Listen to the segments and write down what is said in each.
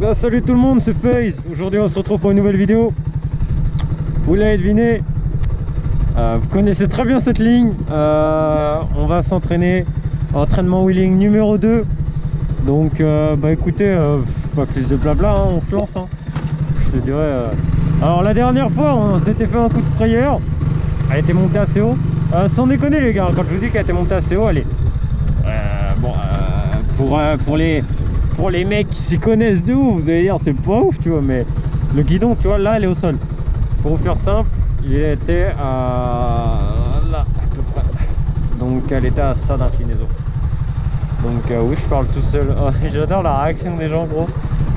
Bien, salut tout le monde, c'est FaZe. Aujourd'hui on se retrouve pour une nouvelle vidéo. Vous l'avez deviné, vous connaissez très bien cette ligne. On va s'entraîner, entraînement wheeling numéro 2. Donc bah écoutez, pas plus de blabla, hein, on se lance, hein. Je te dirais. Alors la dernière fois on s'était fait un coup de frayeur. Elle était montée assez haut. Sans déconner les gars, quand je vous dis qu'elle était montée assez haut, allez. Pour les mecs qui s'y connaissent de ouf, vous allez dire c'est pas ouf, tu vois, mais le guidon, tu vois, là, elle est au sol. Pour vous faire simple, il était à là, à peu près. Donc elle était à ça d'inclinaison. Donc oui, je parle tout seul. Oh, j'adore la réaction des gens, gros.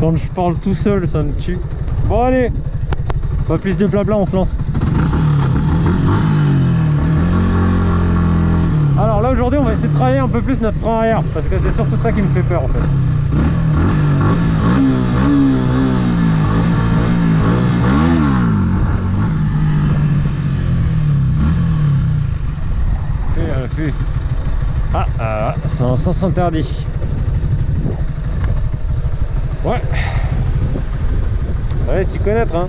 Quand je parle tout seul, ça me tue. Bon, allez, pas plus de blabla, on se lance. Alors là, aujourd'hui, on va essayer de travailler un peu plus notre frein arrière, parce que c'est surtout ça qui me fait peur, en fait. Ah, c'est un sens interdit. Ouais. Allez, s'y connaître, hein.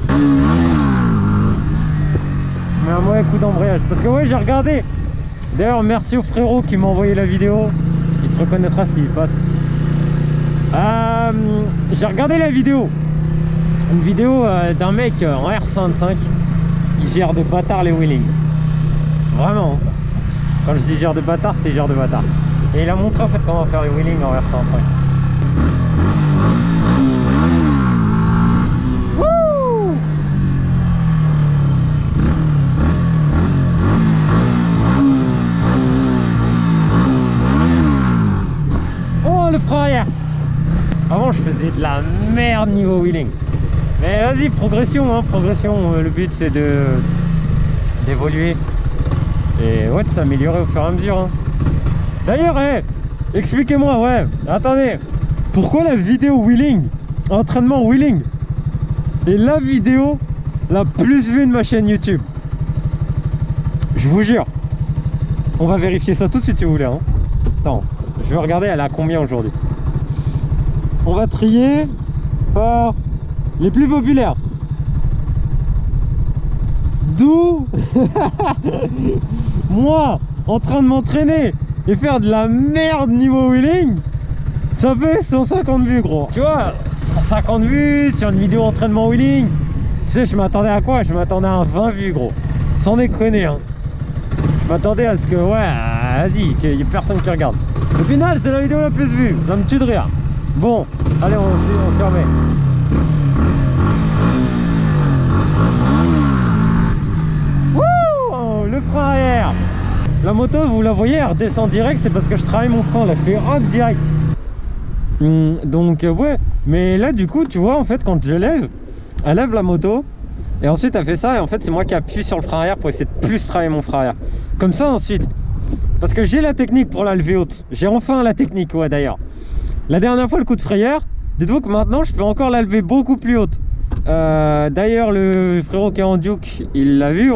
Je mets un mauvais coup d'embrayage. Parce que ouais, j'ai regardé. D'ailleurs, merci au frérot qui m'a envoyé la vidéo. Il se reconnaîtra s'il passe. J'ai regardé la vidéo. Une vidéo d'un mec en R125 qui gère de bâtard les wheelings. Vraiment. Quand je dis gère de bâtard, c'est gère de bâtard. Et il a montré en fait comment faire les wheelings en R125. Wouh! Oh, le frein arrière! Avant, je faisais de la merde niveau wheeling. Mais vas-y, progression, hein, progression. Le but, c'est d'évoluer. Et ouais, de s'améliorer au fur et à mesure, hein. D'ailleurs, expliquez-moi, ouais, attendez, pourquoi la vidéo wheeling, entraînement wheeling, est la vidéo la plus vue de ma chaîne YouTube? Je vous jure. On va vérifier ça tout de suite si vous voulez, hein. Attends, je vais regarder elle a combien aujourd'hui. On va trier par les plus populaires. D'où moi en train de m'entraîner et faire de la merde niveau wheeling, ça fait 150 vues, gros. Tu vois, 150 vues sur une vidéo entraînement wheeling. Tu sais, je m'attendais à quoi? Je m'attendais à 20 vues, gros. Sans déconner, hein. Je m'attendais à ce que, ouais, vas-y, qu'il n'y ait personne qui regarde. Au final, c'est la vidéo la plus vue. Ça me tue de rire. Bon, allez, on s'y remet. Le frein arrière, la moto, vous la voyez, elle redescend direct, c'est parce que je travaille mon frein là, je fais hop direct. Donc ouais, mais là du coup tu vois en fait quand je lève, elle lève la moto et ensuite elle fait ça et en fait c'est moi qui appuie sur le frein arrière pour essayer de plus travailler mon frein arrière. Comme ça ensuite, parce que j'ai la technique pour la lever haute, j'ai enfin la technique, ouais d'ailleurs. La dernière fois le coup de frayeur, dites-vous que maintenant je peux encore la lever beaucoup plus haute. D'ailleurs le frérot qui est en Duke, il l'a vu,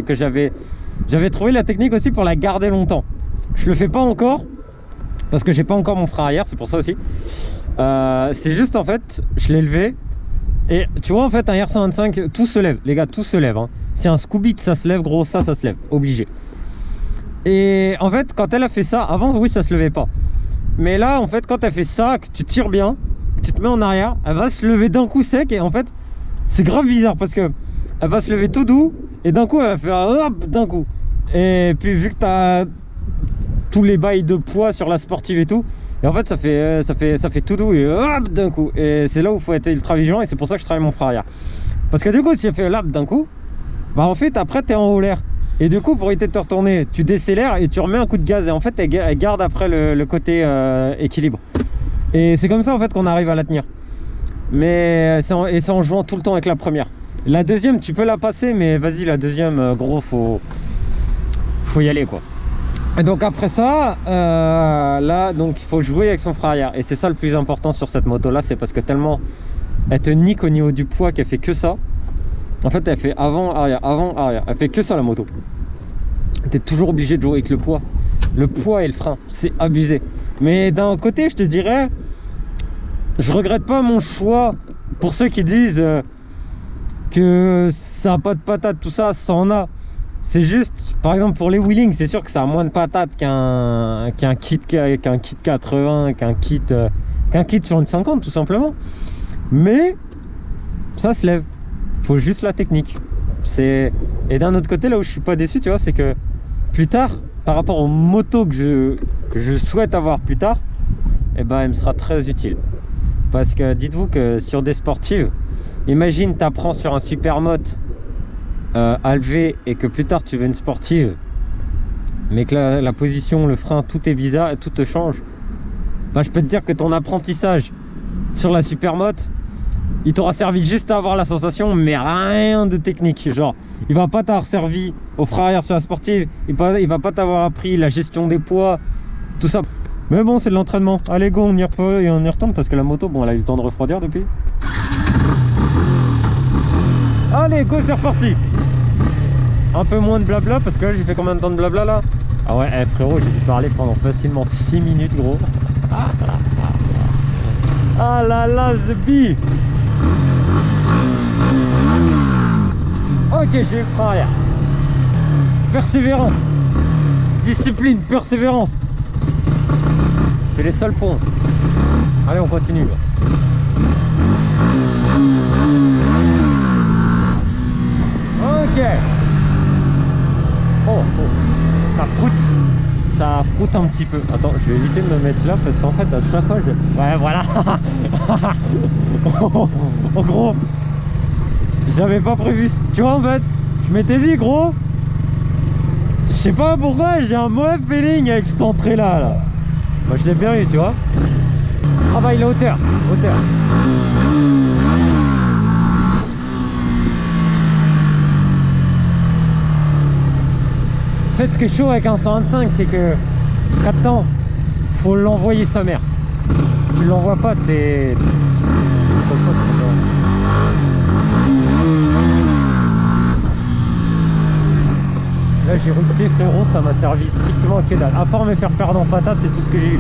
j'avais trouvé la technique aussi pour la garder longtemps. Je le fais pas encore parce que j'ai pas encore mon frein arrière, c'est pour ça aussi. C'est juste en fait je l'ai levé et tu vois en fait un R125 tout se lève, les gars, tout se lève, hein. C'est un Scooby, ça se lève, gros, ça se lève, obligé. Et en fait quand elle a fait ça, avant oui ça se levait pas, mais là en fait quand elle fait ça, que tu tires bien, tu te mets en arrière, elle va se lever d'un coup sec et en fait c'est grave bizarre parce que elle va se lever tout doux et d'un coup elle va faire hop d'un coup. Et puis vu que tu as tous les bails de poids sur la sportive et tout, et en fait ça fait tout doux et hop d'un coup. Et c'est là où il faut être ultra vigilant et c'est pour ça que je travaille mon frein arrière. Parce que du coup si elle fait hop d'un coup, bah en fait après tu es en haut l'air. Et du coup pour éviter de te retourner, tu décélères et tu remets un coup de gaz et en fait elle garde après le côté équilibre. Et c'est comme ça en fait qu'on arrive à la tenir. Mais c'est en jouant tout le temps avec la première. La deuxième tu peux la passer, mais vas-y, la deuxième gros faut y aller quoi. Et donc après ça là donc il faut jouer avec son frein arrière. Et c'est ça le plus important sur cette moto là, c'est parce que tellement elle te nique au niveau du poids qu'elle fait que ça. En fait elle fait avant arrière, elle fait que ça la moto. Tu es toujours obligé de jouer avec le poids. Le poids et le frein, c'est abusé. Mais d'un côté, je te dirais, je regrette pas mon choix. Pour ceux qui disent que ça n'a pas de patates, tout ça, ça en a. C'est juste, par exemple pour les wheelings, c'est sûr que ça a moins de patates qu'un kit 80, qu'un kit sur une 50 tout simplement. Mais ça se lève. Faut juste la technique. Et d'un autre côté, là où je suis pas déçu, tu vois, c'est que plus tard, par rapport aux motos que je souhaite avoir plus tard, eh ben, elle me sera très utile. Parce que dites-vous que sur des sportives, imagine tu apprends sur un supermoto à lever et que plus tard tu veux une sportive, mais que la position, le frein, tout est bizarre et tout te change. Ben, je peux te dire que ton apprentissage sur la supermoto, il t'aura servi juste à avoir la sensation, mais rien de technique. Genre, il va pas t'avoir servi au frein arrière sur la sportive, il va pas t'avoir appris la gestion des poids, tout ça. Mais bon, c'est de l'entraînement. Allez, go, on y retourne parce que la moto, bon, elle a eu le temps de refroidir depuis. Allez, go, c'est reparti. Un peu moins de blabla parce que là, j'ai fait combien de temps de blabla là? Ah ouais, frérot, j'ai dû parler pendant facilement 6 minutes, gros. Ah là là, the bee. Ok, j'ai eu le frein arrière. Persévérance. Discipline, persévérance. C'est les seuls points. Allez, on continue. Ok. Oh, ça proute un petit peu. Attends, je vais éviter de me mettre là parce qu'en fait à chaque fois je... Ouais, voilà. En gros, j'avais pas prévu. Tu vois, en fait, je m'étais dit, gros, je sais pas pourquoi j'ai un mauvais feeling avec cette entrée là. Moi, je l'ai bien eu, tu vois. Travaille la hauteur. En fait, ce qui est chaud avec un 125, c'est que 4 temps, faut l'envoyer sa mère. Tu l'envoies pas, t'es... Là, j'ai routé, frérot, ça m'a servi strictement à que dalle. À part me faire perdre en patate, c'est tout ce que j'ai eu.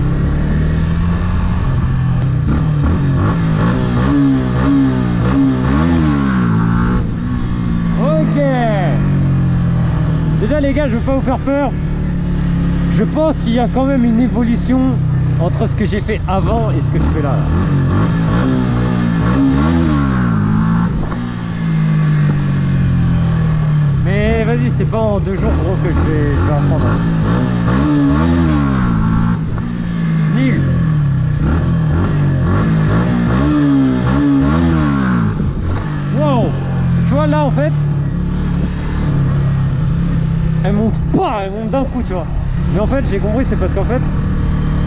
Ok. Déjà les gars, je veux pas vous faire peur. Je pense qu'il y a quand même une évolution entre ce que j'ai fait avant et ce que je fais là. Mais vas-y, c'est pas en 2 jours gros que je vais apprendre. Nul. Wow. Tu vois là en fait, elle monte d'un coup, tu vois. Mais en fait, j'ai compris, c'est parce qu'en fait,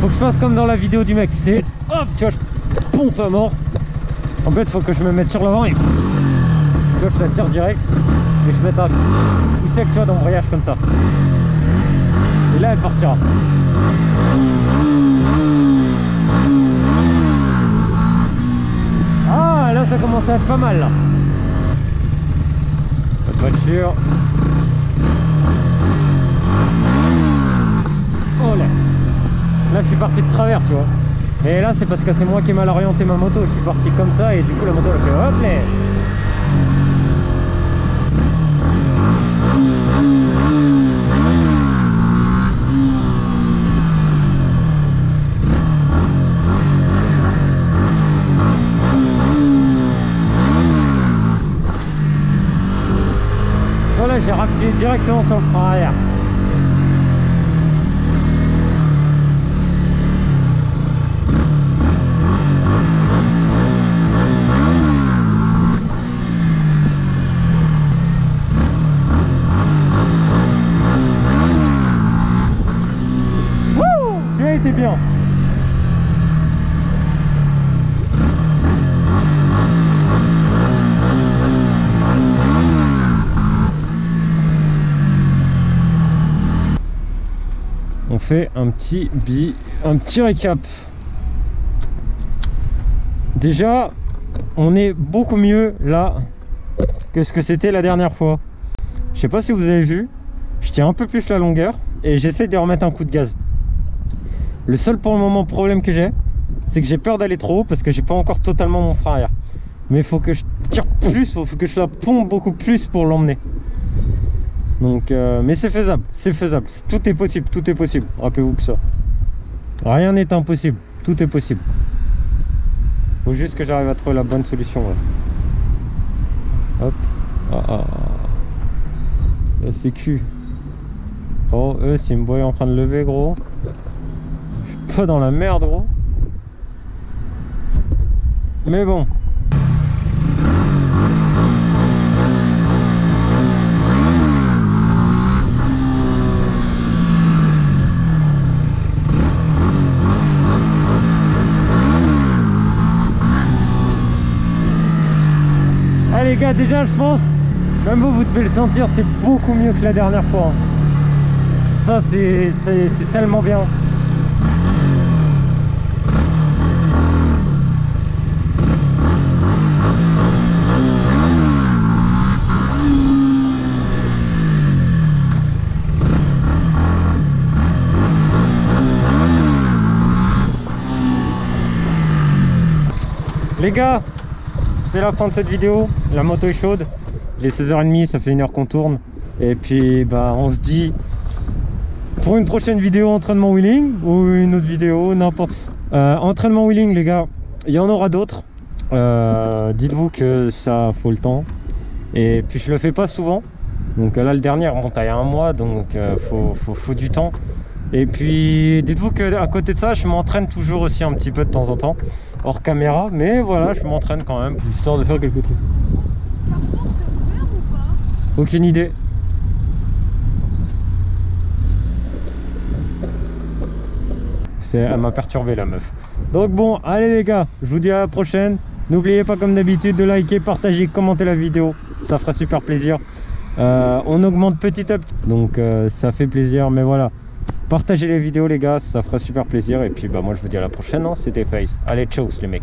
faut que je fasse comme dans la vidéo du mec. C'est hop, tu vois, je pompe à mort. En fait, faut que je me mette sur l'avant et tu vois, je la tire direct et je mette un coup sec, tu vois, d'embrayage comme ça. Et là, elle partira. Ah, là, ça commence à être pas mal, là. Cette voiture. Oh là. Là, je suis parti de travers, tu vois. Et là, c'est parce que c'est moi qui ai mal orienté ma moto. Je suis parti comme ça et du coup, la moto, elle fait hop là. Voilà, j'ai rappelé directement sur le frein arrière. C'était bien. On fait un petit récap. Déjà, on est beaucoup mieux là que ce que c'était la dernière fois. Je sais pas si vous avez vu, je tiens un peu plus la longueur. et j'essaie de remettre un coup de gaz. Le seul pour le moment problème que j'ai, c'est que j'ai peur d'aller trop haut parce que j'ai pas encore totalement mon frein arrière. Mais il faut que je tire plus, il faut que je la pompe beaucoup plus pour l'emmener. Donc, mais c'est faisable, tout est possible, rappelez-vous que ça. Rien n'est impossible, tout est possible. Faut juste que j'arrive à trouver la bonne solution. Ouais. Hop, la sécu. Oh, eux, s'ils me voyaient en train de lever, gros, je suis pas dans la merde, gros. Mais bon. Ah les gars, déjà je pense, même vous devez le sentir, c'est beaucoup mieux que la dernière fois. Ça c'est tellement bien. Les gars, c'est la fin de cette vidéo, la moto est chaude, il est 16h30, ça fait 1h qu'on tourne, et puis bah on se dit pour une prochaine vidéo entraînement wheeling, ou une autre vidéo, n'importe. Entraînement wheeling les gars, il y en aura d'autres, dites-vous que ça faut le temps, et puis je le fais pas souvent, donc là le dernier remonte à il y a un mois, donc faut du temps. Et puis dites-vous que à côté de ça je m'entraîne toujours aussi un petit peu de temps en temps hors caméra, mais voilà, je m'entraîne quand même histoire de faire quelques trucs. Carrefour c'est ouvert ou pas? Aucune idée. Elle m'a perturbé la meuf. Donc bon, allez les gars, je vous dis à la prochaine. N'oubliez pas comme d'habitude de liker, partager, commenter la vidéo, ça fera super plaisir. On augmente petit à petit, donc ça fait plaisir, mais voilà. Partagez les vidéos les gars, ça fera super plaisir. Et puis bah moi je vous dis à la prochaine, hein, c'était Face. Allez, ciao les mecs.